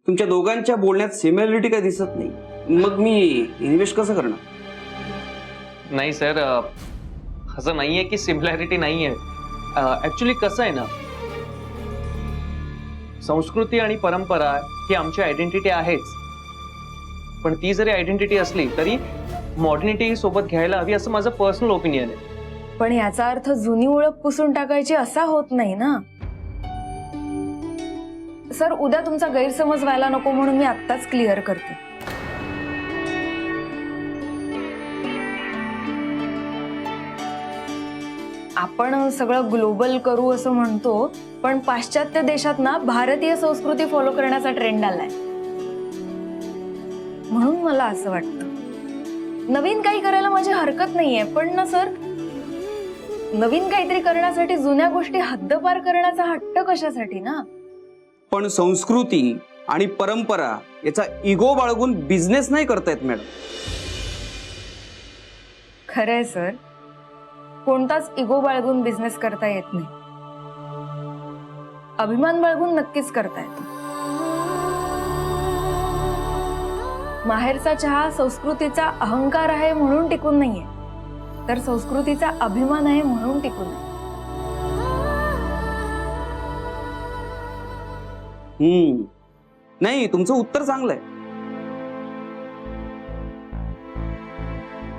तुमच्या दोघांच्या बोलण्यात सिमिलरिटी काही दिसत नाही, मग मी इन्व्हेस्ट कसं करणार? नाही सर, असं नाहीये की सिमिलॅरिटी नाहीये. ऍक्च्युली कसं आहे ना, संस्कृती आणि परंपरा ही आमची आयडेंटिटी आहेच, पण ती जरी आयडेंटिटी असली तरी मॉडर्निटी सोबत घ्यायला हवी असं माझं पर्सनल ओपिनियन आहे. पण याचा अर्थ जुनी ओळख पुसून टाकायची असा होत नाही ना सर. उद्या तुमचा गैरसमज व्हायला नको म्हणून मी आत्ताच क्लिअर करते. आपण सगळं ग्लोबल करू असं म्हणतो, पण पाश्चात्य देशात ना भारतीय संस्कृती फॉलो करण्याचा ट्रेंड आलाय. म्हणून मला असं वाटतं नवीन काही करायला माझी हरकत नाहीये, पण ना सर, नवीन काहीतरी करण्यासाठी जुन्या गोष्टी हद्दपार करण्याचा हट्ट कशासाठी ना? पण संस्कृती आणि परंपरा याचा इगो बाळगून बिझनेस नाही करतायत मॅडम. खरंय सर, कोणताच इगो बाळगून बिझनेस करता येत नाही. अभिमान बाळगून नक्कीच करता येतो. माहेरचा चहा संस्कृतीचा अहंकार आहे म्हणून टिकून नाहीये, तर संस्कृतीचा अभिमान आहे म्हणून टिकून आहे. नाही, तुमचं उत्तर चांगलं आहे,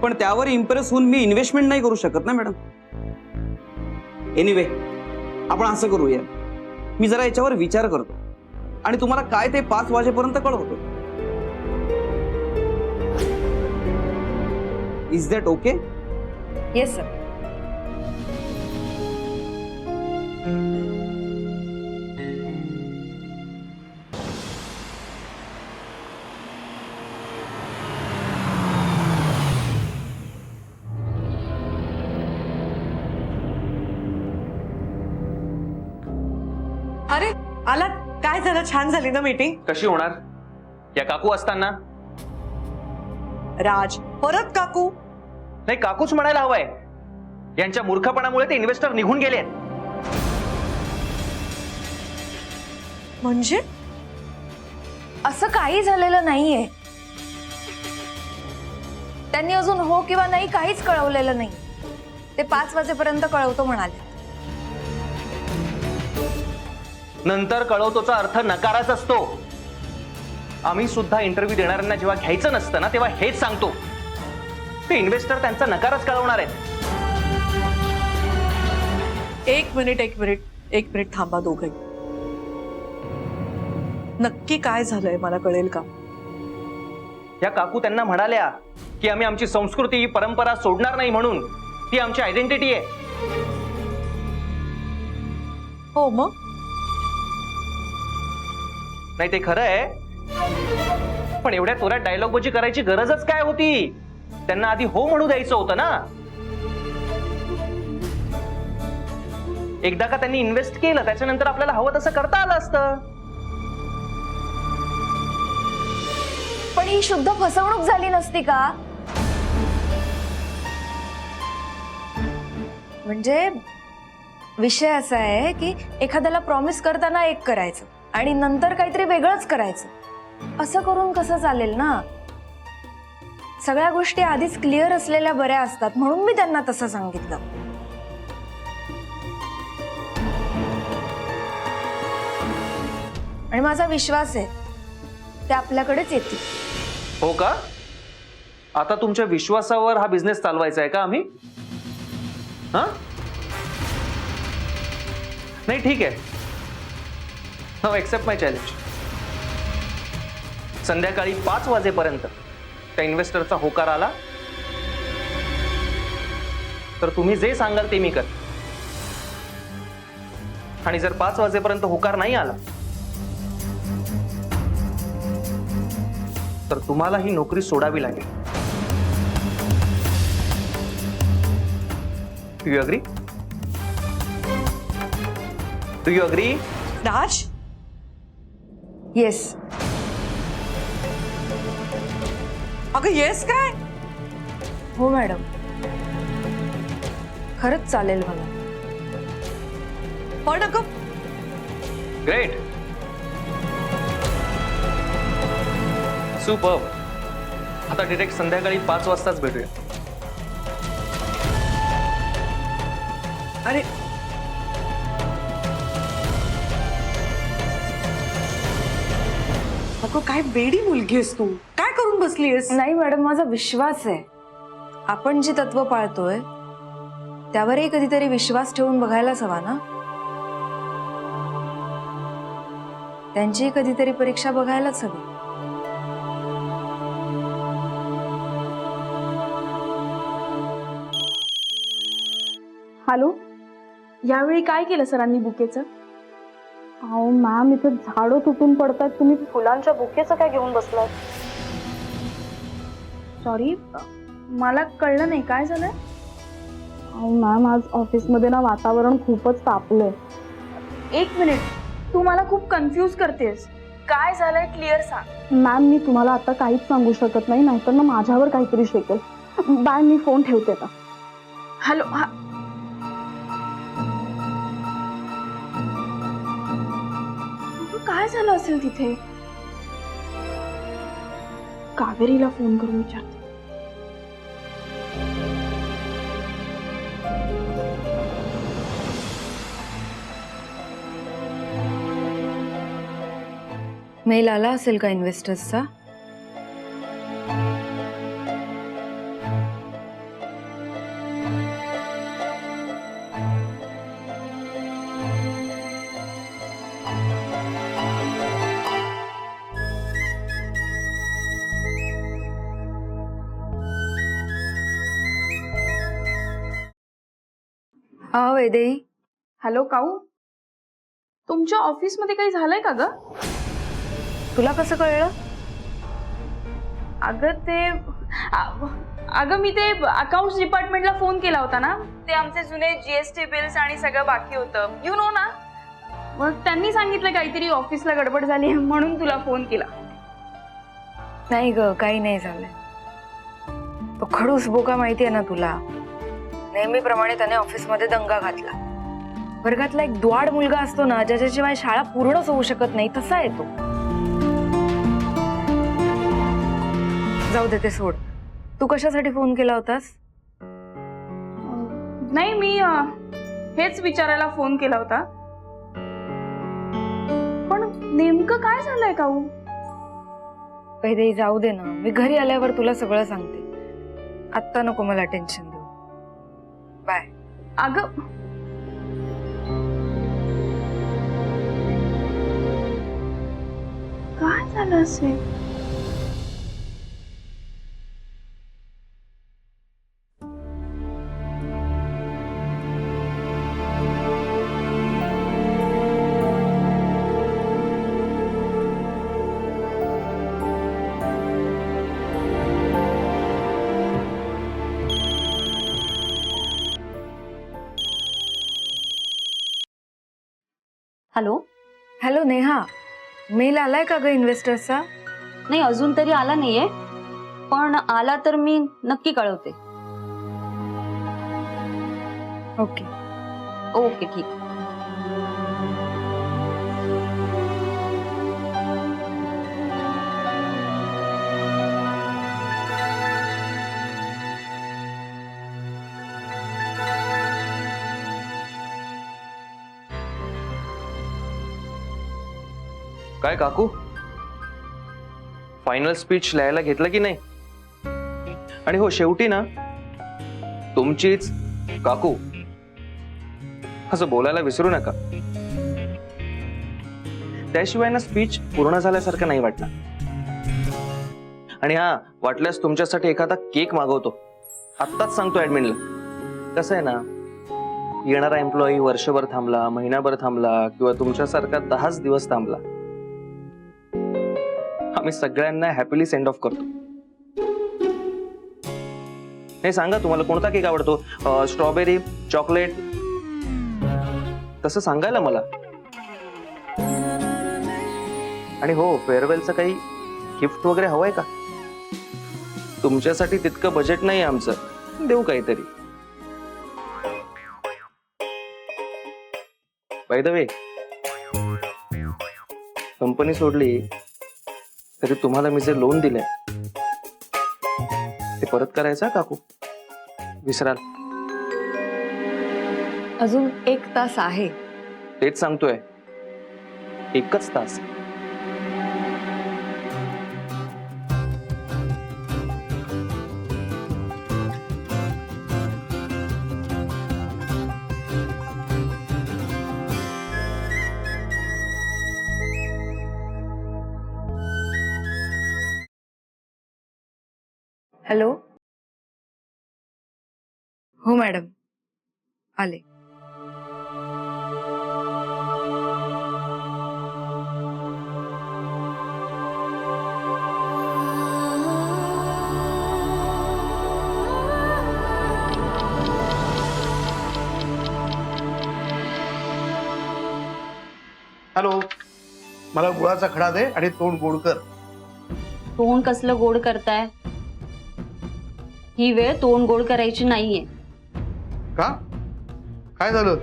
पण त्यावर इम्प्रेस होऊन मी इन्व्हेस्टमेंट नाही करू शकत ना मॅडम. एनिवे, आपण असं करूया, मी जरा याच्यावर विचार करतो आणि तुम्हाला काय ते 5 वाजेपर्यंत कळवतो. Is that okay? Yes sir. अरे आला, काय झालं? छान झाली ना मीटिंग? कशी होणार या काकू असताना? राज, परत काकू? नाही, काकूच म्हणायला हवंय. यांच्या मूर्खपणामुळे ते इन्व्हेस्टर निघून गेलेत. म्हणजे असं काही झालेलं नाहीये. त्यांनी अजून हो किंवा नाही काहीच कळवलेलं नाही. ते 5 वाजेपर्यंत कळवतो म्हणाले. नंतर कळवतोचा अर्थ नकाराच असतो. आम्ही सुद्धा इंटरव्ह्यू देणाऱ्यांना जेव्हा घ्यायचं नसतं ना, तेव्हा हेच सांगतो. ते इन्व्हेस्टर त्यांचा नकारच कळवणार आहेत. एक मिनिट थांबा दोघे. नक्की काय झालंय मला कळेल का? या काकू त्यांना म्हणाल्या की आम्ही आमची संस्कृती परंपरा सोडणार नाही म्हणून, ती आमची आयडेंटिटी आहे. हो मग? नाही, ते खरं आहे, पण एवढ्या तोऱ्यात डायलॉगबाजी करायची गरजच काय होती? त्यांना आधी हो म्हणू द्यायचं होतं ना. एकदा का त्यांनी इन्व्हेस्ट केलं, त्याच्यानंतर आपल्याला हवं तसं करता आलं असतं. पण ही शुद्ध फसवणूक झाली नसती का? म्हणजे विषय असा आहे की एखाद्याला प्रॉमिस करताना एक करायचं आणि नंतर काहीतरी वेगळंच करायचं. असं करून कसं चालेल ना? सगळ्या गोष्टी आधीच क्लिअर असलेल्या बऱ्या असतात, म्हणून मी त्यांना तसं सांगितलं. आणि माझा विश्वास आहे ते आपल्याकडेच येतील. हो का? आता तुमच्या विश्वासावर हा बिझनेस चालवायचा आहे का आम्ही? हा, नाही, ठीक आहे. नाउ एक्सेप्ट माय चॅलेंज. संध्याकाळी 5 वाजेपर्यंत त्या इन्व्हेस्टरचा होकार आला तर तुम्ही जे सांगाल ते मी कर. आणि जर 5 वाजेपर्यंत होकार नाही आला तर तुम्हाला ही नोकरी सोडावी लागेल. Do you agree? Do you agree? Raj, yes. अगं येस काय? हो मॅडम, खरंच चालेल मला. पण अगं ग्रेट. सुपर्ब. आता डिरेक्ट संध्याकाळी 5 वाजताच भेटूया. अरे अगं काय बेडी मुलगी आहेस तू, काय करून बसलीयस? नाही मॅडम, माझा विश्वास आहे. आपण जी तत्व पाळतोय त्यावरही कधीतरी विश्वास ठेवून बघायलाच हवा ना. त्यांची कधीतरी परीक्षा बघायलाच हवी. हॅलो, यावेळी काय केलं सरांनी बुकेचं? अहो मॅम, इथं झाडं तुटून पडतात, तुम्ही फुलांच्या बुकेचं काय घेऊन बसलात? सॉरी, मला कळलं नाही, काय झालंय? अहो मॅम, आज ऑफिसमध्ये ना वातावरण खूपच तापलंय. एक मिनिट, तू मला खूप कन्फ्यूज करतेस. काय झालंय क्लिअर सांग. मॅम, मी तुम्हाला आता काहीच सांगू शकत नाही, नाहीतर ना माझ्यावर काहीतरी शेकेल. बाय, मी फोन ठेवते आता. हॅलो, हा. काय झालं असेल तिथे? कावेरीला फोन करून विचारते. मेल आला असेल का इन्व्हेस्टर्सचा? हा वैदेही. हॅलो काऊ, तुमच्या ऑफिसमध्ये काही झालंय का ग? तुला कसं कळलं? अगं मी ते अकाउंट्स डिपार्टमेंटला फोन केला होता ना, ते आमचे जुने जीएसटी बिल्स आणि सगळं बाकी होतं, यू नो ना. मग त्यांनी सांगितलं काहीतरी ऑफिसला गडबड झाली म्हणून तुला फोन केला. नाही ग, काही नाही झालंय. तो खडूस बोका माहितीये ना तुला. नेहमीप्रमाणे त्याने ऑफिसमध्ये दंगा घातला. वर्गातला एक द्वाड मुलगा असतो ना, ज्याच्याशिवाय शाळा पूर्णच होऊ शकत नाही, तसा आहे तो. जाऊ दे, ते सोड. तू कशासाठी फोन केला होतास? नाही, मी हेच विचारायला फोन केला होता. पण नेमकं काय झालंय काऊ? पहिले जाऊ दे ना, मी घरी आल्यावर तुला सगळं सांगते. आत्ता नको मला टेन्शन देऊ. बाय. अगं काय झालं असेल? हॅलो. हॅलो नेहा, मेल आलाय का ग इन्व्हेस्टर्सचा? नाही, अजून तरी आला नाहीये, पण आला तर मी नक्की कळवते. ओके ओके, ठीक. काय काकू, फायनल स्पीच लिहायला घेतलं की नाही? आणि हो, शेवटी ना तुमचीच काकू असं बोलायला विसरू नका. त्याशिवाय ना स्पीच पूर्ण झाल्यासारखं नाही वाटणार. आणि हा, वाटल्यास तुमच्यासाठी एखादा केक मागवतो. आत्ताच सांगतो ऍडमिनला. कसं आहे ना, येणारा एम्प्लॉई वर्षभर थांबला, महिनाभर थांबला किंवा तुमच्यासारखा 10च दिवस थांबला, आम्ही सगळ्यांना हॅपीली सेंड ऑफ करतो. हे सांगा, तुम्हाला कोणता केक आवडतो? Strawberry, chocolate? तसं सांगायला मला. आणि हो, फेअरवेलचं काही गिफ्ट वगैरे हवंय का? तुमच्यासाठी तितकं बजेट नाही आमचं, देऊ काहीतरी. बाय द वे, कंपनी सोडली तरी तुम्हाला मी जे लोन दिलंय ते परत करायचं काकू, विसराल? अजून 1 तास आहे. तेच सांगतोय, 1च तास. हॅलो. हो मॅडम, आले. हॅलो, मला गुळाचा खडा दे आणि तोंड गोड कर. तोंड कसलं गोड करताय? ही वेळ तोंड गोड करायची नाहीये. का? काय झालं?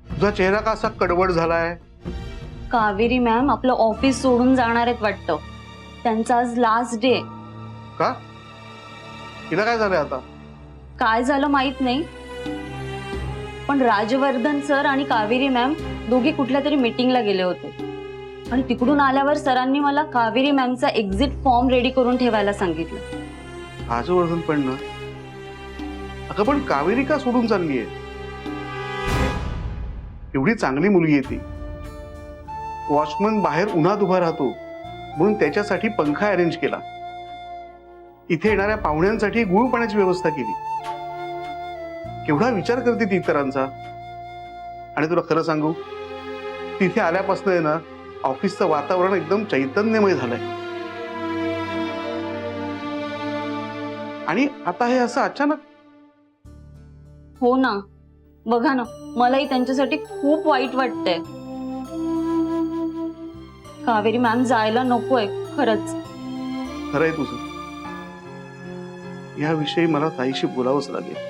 तुझा चेहरा का असा कडवट झालाय? कावेरी मॅम आपलं ऑफिस सोडून जाणार आहेत वाटतं. त्यांचा आज लास्ट डे. का? तिला काय झालंय आता? काय झालं माहित नाही, पण राजवर्धन सर आणि कावेरी मॅम दोघे कुठल्या तरी मीटिंगला गेले होते आणि तिकडून आल्यावर सरांनी मला कावेरी मॅमचा एक्झिट फॉर्म रेडी करून ठेवायला सांगितलं. राजवर्धन पण ना, अगं पण कावेरी का सोडून चाललीये? एवढी चांगली मुलगी आहे ती. वॉचमन बाहेर उन्हात उभा राहतो म्हणून त्याच्यासाठी पंखा अरेंज केला. इथे येणाऱ्या पाहुण्यांसाठी गुळ पाण्याची व्यवस्था केली. केवढा विचार करते ती इतरांचा. आणि तुला खरं सांगू, तिथे आल्यापासून आहे ना, ऑफिसचं वातावरण एकदम चैतन्यमय झालंय. आणि आता हे असं अचानक. हो ना, बघा ना, मलाही त्यांच्यासाठी खूप वाईट वाटतंय. कावेरी मॅम जायला नकोय खरंच. खरंय तुझं. याविषयी मला ताईशी बोलावंच लागेल.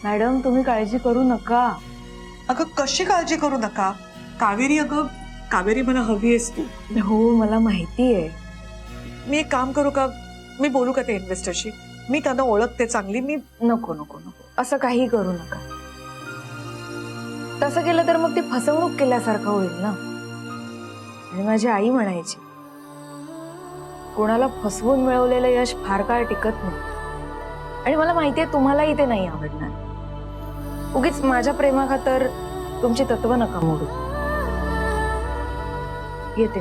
मॅडम, तुम्ही काळजी करू नका. अगं कशी काळजी करू नका? कावेरी, अगं कावेरी मला हवी आहेस तू. हो, मला माहिती आहे. मी एक काम करू का? मी बोलू का त्या इन्व्हेस्टरशी? मी त्यांना ओळखते चांगली. मी नको नको नको, असं काही करू नका. तसं केलं तर मग ती फसवणूक केल्यासारखं होईल ना. आणि माझी आई म्हणायची, कोणाला फसवून मिळवलेलं यश फार काळ टिकत नाही. आणि मला माहितीये तुम्हालाही ते नाही आवडणार. उगीच माझ्या प्रेमाखातर तुमची तत्व नका मोडू. येते.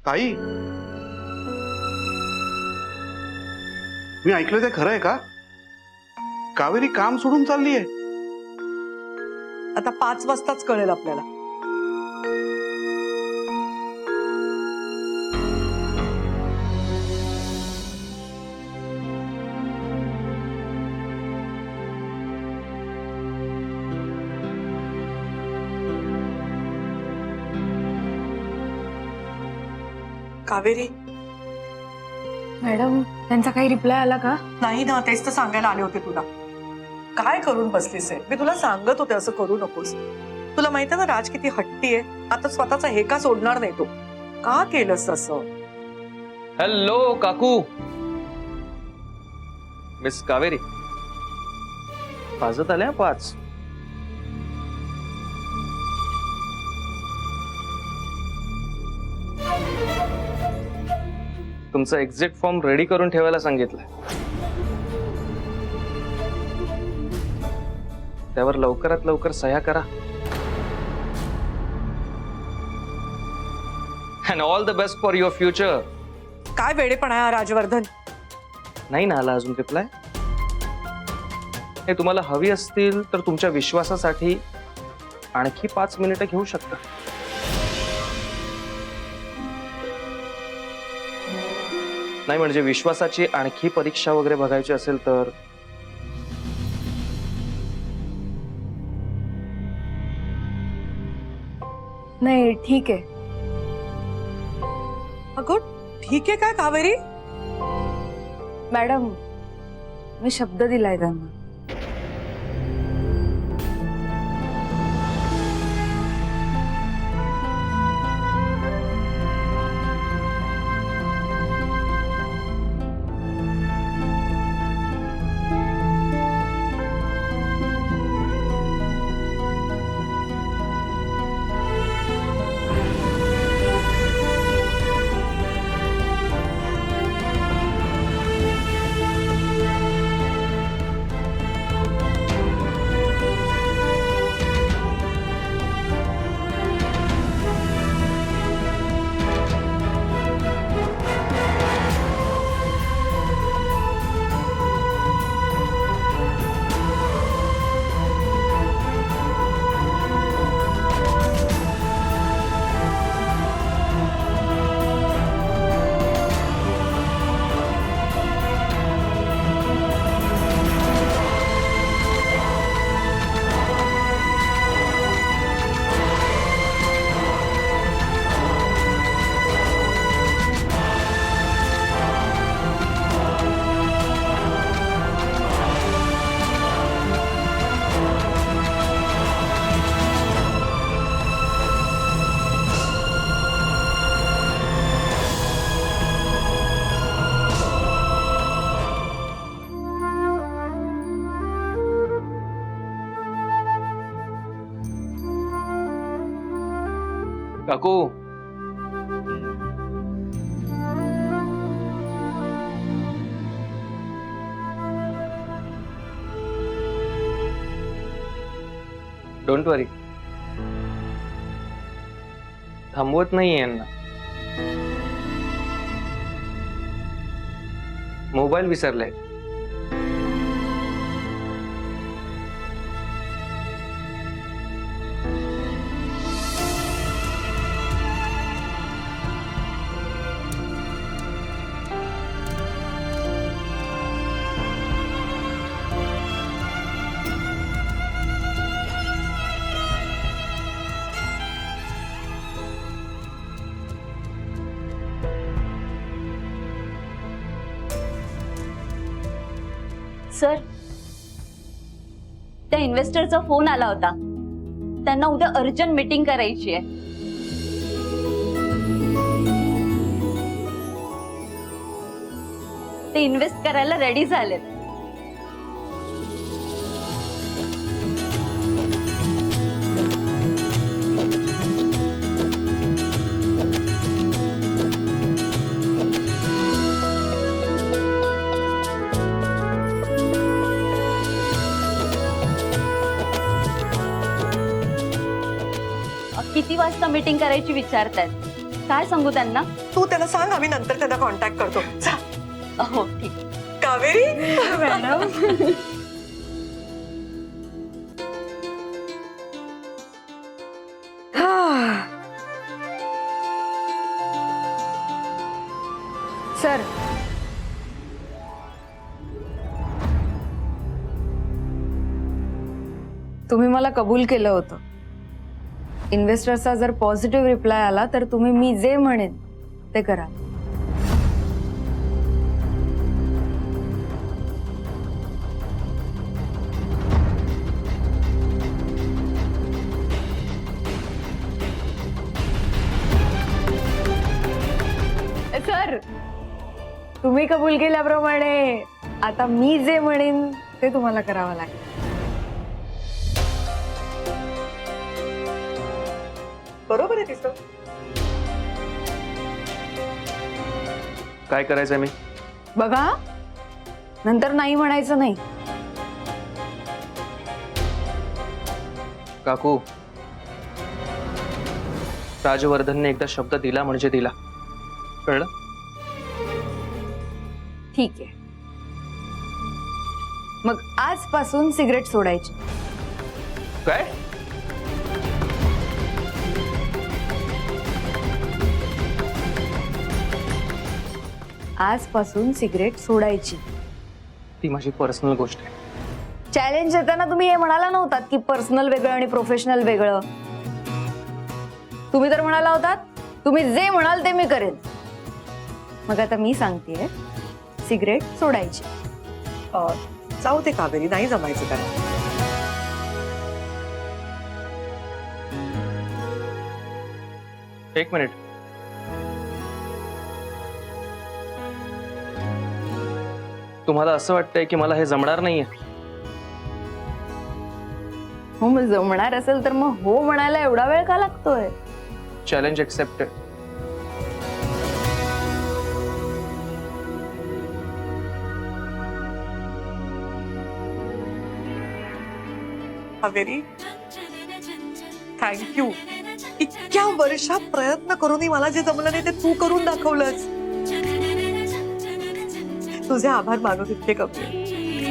ताई, मी ऐकलं ते खरं आहे का? कावेरी काम सोडून चालली आहे? आता 5 वाजताच कळेल आपल्याला. कावेरी, मॅडम, त्यांचा काही रिप्लाय आला का? नाही ना, तेच तर सांगायला आले होते तुला. काय करून बसलीस आहे? मी तुला सांगत होते असं करू नकोस. तुला माहिती आहे ना राज किती हट्टी आहे. आता स्वतःचा हे का सोडणार नाही तो. का केलंस असं? हॅलो काकू, मिस कावेरी. वाजत आल्या 5. तुमचा एक्झिट फॉर्म रेडी करून ठेवायला सांगितलंय. त्यावर लवकरात लवकर सह्या करा. And all the best for your future. काय वेडेपणा आहे हा राजवर्धन. नाही ना आला अजून रिप्लाय? हे तुम्हाला हवी असतील तर तुमच्या विश्वासासाठी आणखी 5 मिनिटं घेऊ शकता. नाही म्हणजे विश्वासाची आणखी परीक्षा वगैरे बघायची असेल तर नाही ठीक आहे. अगं ठीक आहे काय कावेरी? मॅडम मी शब्द दिलाय त्यांना. काकू डोंट वरी, थांबवत नाहीये यांना. मोबाईल विसरलाय. सर त्या इन्व्हेस्टरचा फोन आला होता. त्यांना उद्या अर्जंट मीटिंग करायची आहे. ते इन्व्हेस्ट करायला रेडी झालेत. किती वाजता मीटिंग करायची विचारतायत. काय सांगू त्यांना? तू त्यांना सांग, आम्ही नंतर त्यांना कॉन्टॅक्ट करतो. जा. हो ठीक. कावेरी मॅडम सर तुम्ही मला कबूल केलं होतं. इन्व्हेस्टरचा जर पॉझिटिव्ह रिप्लाय आला तर तुम्ही मी जे म्हणेन ते करा. सर तुम्ही कबूल केल्याप्रमाणे आता मी जे म्हणेन ते तुम्हाला करावं लागेल. बरोबर आहे तिचं. काय करायचंय मी? बघा नंतर नाही म्हणायचं नाही. काकू राजवर्धनने एकदा शब्द दिला म्हणजे दिला, कळलं? ठीक आहे मग आजपासून सिगरेट सोडायची. काय? आजपासून सिगरेट सोडायची. ती माझी पर्सनल गोष्ट आहे. चॅलेंज येताना तुम्ही हे म्हणाला नव्हतात की पर्सनल वेगळं आणि प्रोफेशनल वेगळं. तुम्ही तर म्हणाला होतात तुम्ही जे म्हणाल ते मी करेन. मग आता मी सांगतेय सिगरेट सोडायची. जाऊ दे कावेरी, नाही जमायचं त्याला. एक मिनिट. तुम्हाला असं वाटतंय की मला हे जमणार नाहीये? हो, मग जमणार असेल तर मग हो म्हणायला एवढा वेळ का लागतोय? Challenge accepted. कावेरी, थँक्यू. इतक्या वर्षात प्रयत्न करूनही मला जे जमलं नाही ते तू करून दाखवलंस. तुझे आभार मानू तितके कमी.